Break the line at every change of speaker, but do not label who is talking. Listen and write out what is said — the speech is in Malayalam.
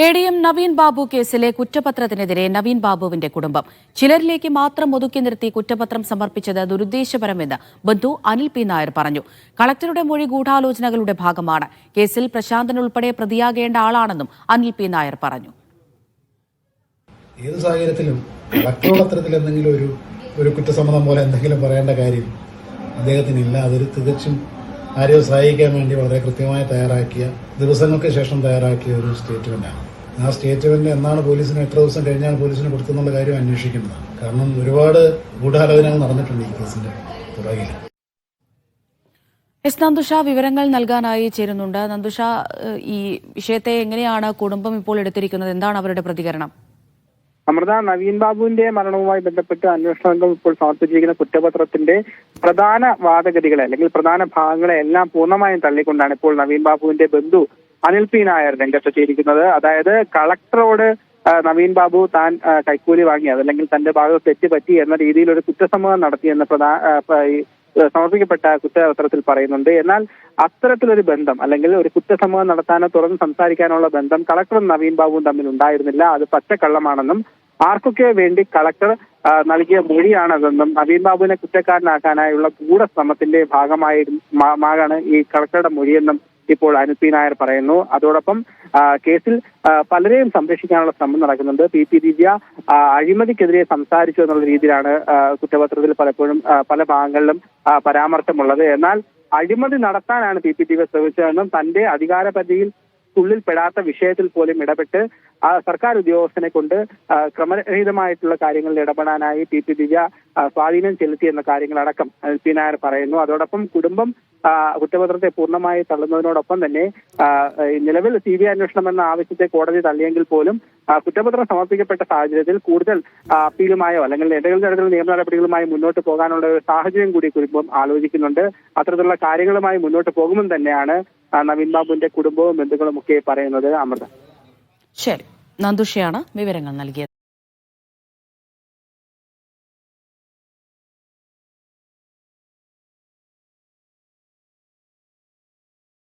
എ.ഡി.എം. നവീൻ ബാബു കേസിലെ കുറ്റപത്രത്തിനെതിരെ നവീൻ ബാബുവിന്റെ കുടുംബം ചിലരിലേക്ക് മാത്രം ഒതുക്കി നിർത്തി കുറ്റപത്രം സമർപ്പിച്ചത് ദുരുദ്ദേശപരമെന്ന് ബന്ധു അനിൽ പി നായർ പറഞ്ഞു. കളക്ടറുടെ മൊഴി ഗൂഢാലോചനകളുടെ ഭാഗമാണ്. കേസിൽ പ്രശാന്തൻ ഉൾപ്പെടെ പ്രതിയാകേണ്ട ആളാണെന്നും അനിൽ പി നായർ പറഞ്ഞു.
ഏത് സാഹചര്യത്തിലും കളക്ടറുടെ അത്തരത്തിൽ എന്തെങ്കിലും ഒരു കുറ്റസമ്മതം പോലെ എന്തെങ്കിലും പറയേണ്ട കാര്യം അദ്ദേഹത്തിനില്ല. അതൊരു തികച്ചും ആരെയോ സഹായിക്കാൻ വേണ്ടി വളരെ കൃത്യമായി തയ്യാറാക്കിയ, ദിവസങ്ങൾക്ക് ശേഷം തയ്യാറാക്കിയ ഒരു സ്റ്റേറ്റ്മെന്റാണ്. ആ സ്റ്റേറ്റ്മെന്റ് എന്നാണ് പോലീസിന്, എത്ര ദിവസം കഴിഞ്ഞാണ് പോലീസിന് കൊടുത്തെന്നുള്ള കാര്യം അന്വേഷിക്കേണ്ടതാണ്. കാരണം ഒരുപാട് ഗൂഢാലോചനകൾ നടന്നിട്ടുണ്ട് ഈ കേസിന്റെ പുറകിൽ.
നന്ദുഷ വിവരങ്ങൾ നൽകാനായി ചേരുന്നുണ്ട്. നന്ദുഷ, ഈ വിഷയത്തെ എങ്ങനെയാണ് കുടുംബം ഇപ്പോൾ എടുത്തിരിക്കുന്നത്? എന്താണ് അവരുടെ പ്രതികരണം?
അമൃത, നവീൻ ബാബുവിന്റെ മരണവുമായി ബന്ധപ്പെട്ട് അന്വേഷണ സംഘം ഇപ്പോൾ സമർപ്പിച്ചിരിക്കുന്ന കുറ്റപത്രത്തിന്റെ പ്രധാന വാദഗതികളെ അല്ലെങ്കിൽ പ്രധാന ഭാഗങ്ങളെ എല്ലാം പൂർണ്ണമായും തള്ളിക്കൊണ്ടാണ് ഇപ്പോൾ നവീൻ ബാബുവിന്റെ ബന്ധു അനിൽ പി നായർ രംഗത്തെത്തിയിരിക്കുന്നത്. അതായത് കളക്ടറോട് നവീൻ ബാബു താൻ കൈക്കൂലി വാങ്ങി, അതല്ലെങ്കിൽ തന്റെ ഭാഗത്ത് തെറ്റുപറ്റി എന്ന രീതിയിൽ ഒരു കുറ്റസമ്മതം നടത്തിയെന്ന് സമർപ്പിക്കപ്പെട്ട കുറ്റപത്രത്തിൽ പറയുന്നുണ്ട്. എന്നാൽ അത്തരത്തിലൊരു ബന്ധം അല്ലെങ്കിൽ ഒരു കുറ്റസമ്മതം നടത്താനോ തുറന്ന് സംസാരിക്കാനുള്ള ബന്ധം കളക്ടറും നവീൻ ബാബുവും തമ്മിൽ ഉണ്ടായിരുന്നില്ല. അത് പച്ചക്കള്ളമാണെന്നും ആർക്കൊക്കെ വേണ്ടി കളക്ടർ നൽകിയ മൊഴിയാണതെന്നും നവീൻ ബാബുവിനെ കുറ്റക്കാരനാക്കാനായുള്ള ഗൂഢശ്രമത്തിന്റെ ഭാഗമാണ് ഈ കളക്ടറുടെ മൊഴിയെന്നും ഇപ്പോൾ അനിൽ പി നായർ പറയുന്നു. അതോടൊപ്പം കേസിൽ പലരെയും സംരക്ഷിക്കാനുള്ള ശ്രമം നടക്കുന്നുണ്ട്. പി ദിവ്യ അഴിമതിക്കെതിരെ സംസാരിച്ചു എന്നുള്ള രീതിയിലാണ് കുറ്റപത്രത്തിൽ പലപ്പോഴും പല ഭാഗങ്ങളിലും പരാമർശമുള്ളത്. എന്നാൽ അഴിമതി നടത്താനാണ് പി ദിവ്യ ശ്രമിച്ചതെന്നും തന്റെ അധികാര പരിധിയിൽ ഉള്ളിൽ പെടാത്ത വിഷയത്തിൽ പോലും ഇടപെട്ട് സർക്കാർ ഉദ്യോഗസ്ഥനെ കൊണ്ട് ക്രമരഹിതമായിട്ടുള്ള കാര്യങ്ങളിൽ ഇടപെടാനായി പി ദിവ്യ സ്വാധീനം ചെലുത്തി എന്ന കാര്യങ്ങളടക്കം അനിൽ പി നായർ പറയുന്നു. അതോടൊപ്പം കുടുംബം കുറ്റപത്രത്തെ പൂർണ്ണമായി തള്ളുന്നതിനോടൊപ്പം തന്നെ നിലവിൽ CBI അന്വേഷണം എന്ന ആവശ്യത്തെ കോടതി തള്ളിയെങ്കിൽ പോലും കുറ്റപത്രം സമർപ്പിക്കപ്പെട്ട സാഹചര്യത്തിൽ കൂടുതൽ അപ്പീലുമായോ അല്ലെങ്കിൽ ഏതെങ്കിലും തരത്തിലുള്ള നിയമ നടപടികളുമായി മുന്നോട്ട് പോകാനുള്ള ഒരു സാഹചര്യം കൂടി കുടുംബം ആലോചിക്കുന്നുണ്ട്. അത്തരത്തിലുള്ള കാര്യങ്ങളുമായി മുന്നോട്ട് പോകുമെന്ന് തന്നെയാണ് നവീൻ ബാബുവിന്റെ കുടുംബവും ബന്ധുക്കളും ഒക്കെ പറയുന്നത്. അമൃത.
ശരി, നന്ദുഷയാണ് വിവരങ്ങൾ നൽകിയത്.